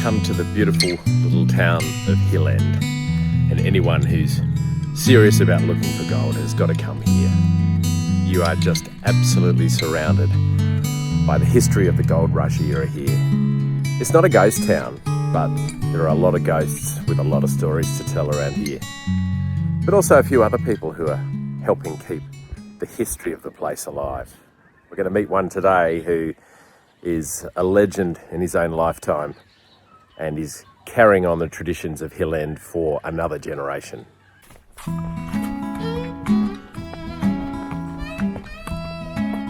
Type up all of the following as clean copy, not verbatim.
come to the beautiful little town of Hill End, and anyone who's serious about looking for gold has got to come here. You are just absolutely surrounded by the history of the gold rush era here. It's not a ghost town, but there are a lot of ghosts with a lot of stories to tell around here. But also a few other people who are helping keep the history of the place alive. We're going to meet one today who is a legend in his own lifetime and is carrying on the traditions of Hill End for another generation.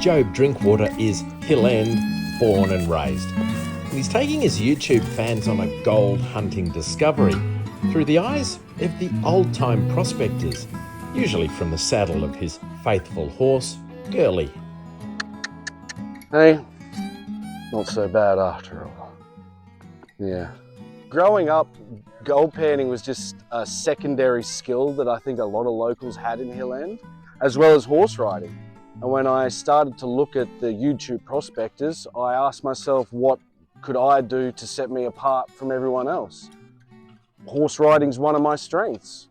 Jhob Drinkwater is Hill End born and raised. And he's taking his YouTube fans on a gold hunting discovery through the eyes of the old-time prospectors, usually from the saddle of his faithful horse, Girlie. Hey, not so bad after all. Yeah. Growing up, gold panning was just a secondary skill that I think a lot of locals had in Hill End, as well as horse riding. And when I started to look at the YouTube prospectors, I asked myself, what could I do to set me apart from everyone else? Horse riding's one of my strengths.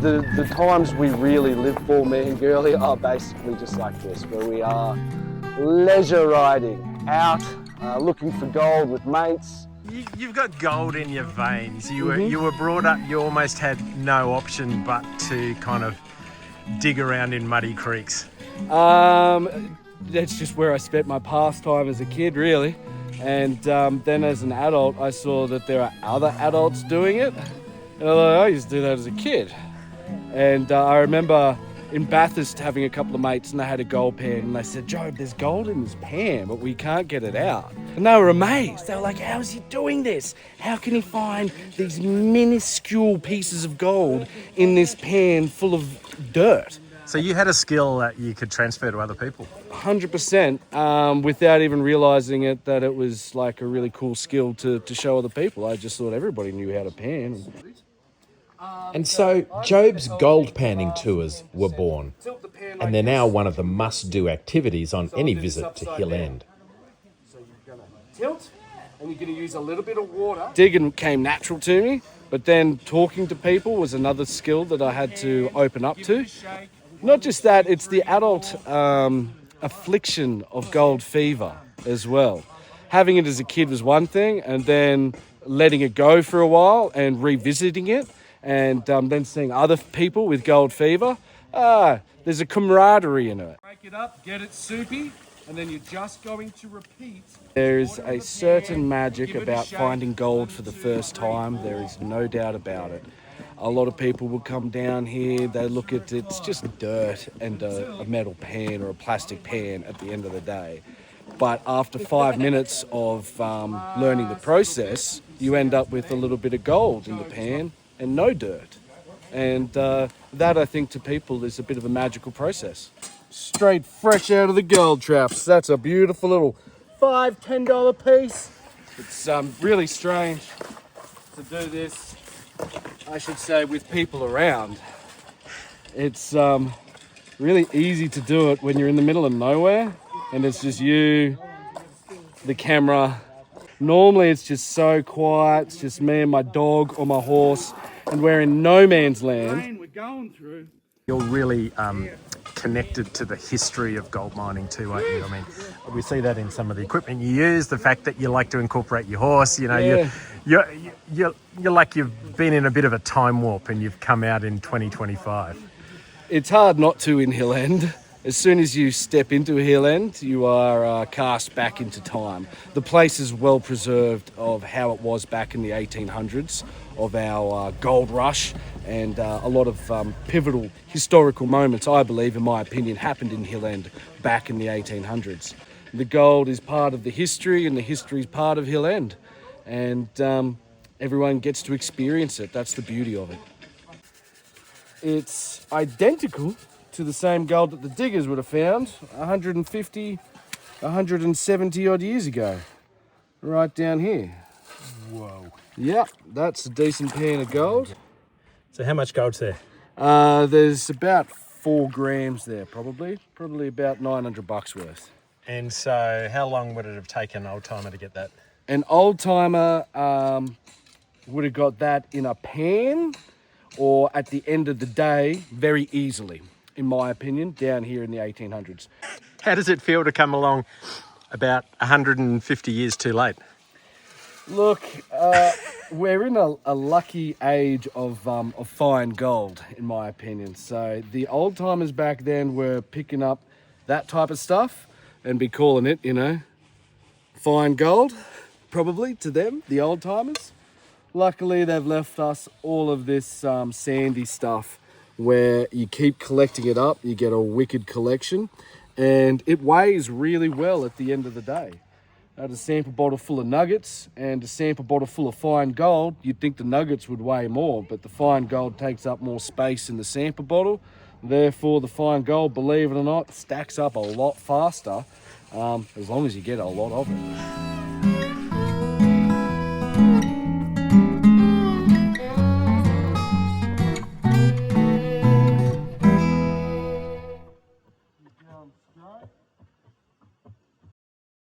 The times we really live for, me and Girlie, are basically just like this, where we are leisure riding, out looking for gold with mates. You've got gold in your veins. You were brought up, you almost had no option but to kind of dig around in muddy creeks. That's just where I spent my pastime as a kid, really. And then as an adult, I saw that there are other adults doing it. And I used to do that as a kid. And I remember in Bathurst having a couple of mates and they had a gold pan and they said, "Jhob, there's gold in this pan, but we can't get it out." And they were amazed. They were like, "How is he doing this? How can he find these minuscule pieces of gold in this pan full of dirt?" So you had a skill that you could transfer to other people? 100%, without even realising it, that it was like a really cool skill to show other people. I just thought everybody knew how to pan. And so Jhob's gold panning tours were born, and they're now one of the must-do activities on any visit to Hill End. So you're going to tilt, and you're going to use a little bit of water. Digging came natural to me, but then talking to people was another skill that I had to open up to. Not just that, it's the adult affliction of gold fever as well. Having it as a kid was one thing, and then letting it go for a while and revisiting it, and then seeing other people with gold fever. There's a camaraderie in it. Break it up, get it soupy, and then you're just going to repeat. There's a certain magic about finding gold for the first time. There is no doubt about it. A lot of people will come down here, they look at it's just dirt and a metal pan or a plastic pan at the end of the day. But after 5 minutes of learning the process, you end up with a little bit of gold in the pan and no dirt. And that, I think, to people is a bit of a magical process. Straight fresh out of the gold traps. That's a beautiful little $5, $10 piece. It's really strange to do this, I should say, with people around. It's really easy to do it when you're in the middle of nowhere and it's just you, the camera. Normally it's just so quiet, it's just me and my dog or my horse, and we're in no man's land. We're going through. You're really connected to the history of gold mining too, aren't you? I mean, we see that in some of the equipment you use, the fact that you like to incorporate your horse, you know, Yeah. you're like you've been in a bit of a time warp and you've come out in 2025. It's hard not to in Hill End. As soon as you step into Hill End, you are cast back into time. The place is well preserved of how it was back in the 1800s, of our gold rush, and a lot of pivotal historical moments, I believe, in my opinion, happened in Hill End back in the 1800s. The gold is part of the history, and the history is part of Hill End. And everyone gets to experience it. That's the beauty of it. It's identical to the same gold that the diggers would have found 150, 170 odd years ago, right down here. Whoa. Yep, that's a decent pan of gold. So how much gold's there? There's about 4 grams there, probably about $900 worth. And so how long would it have taken an old timer to get that? An old timer would have got that in a pan or at the end of the day very easily, in my opinion, down here in the 1800s. How does it feel to come along about 150 years too late? Look, we're in a lucky age of fine gold, in my opinion. So the old timers back then were picking up that type of stuff and be calling it, you know, fine gold, probably to them, the old timers. Luckily, they've left us all of this sandy stuff where you keep collecting it up, you get a wicked collection, and it weighs really well at the end of the day. A sample bottle full of nuggets and a sample bottle full of fine gold, you'd think the nuggets would weigh more, but the fine gold takes up more space in the sample bottle. Therefore, the fine gold, believe it or not, stacks up a lot faster, as long as you get a lot of it.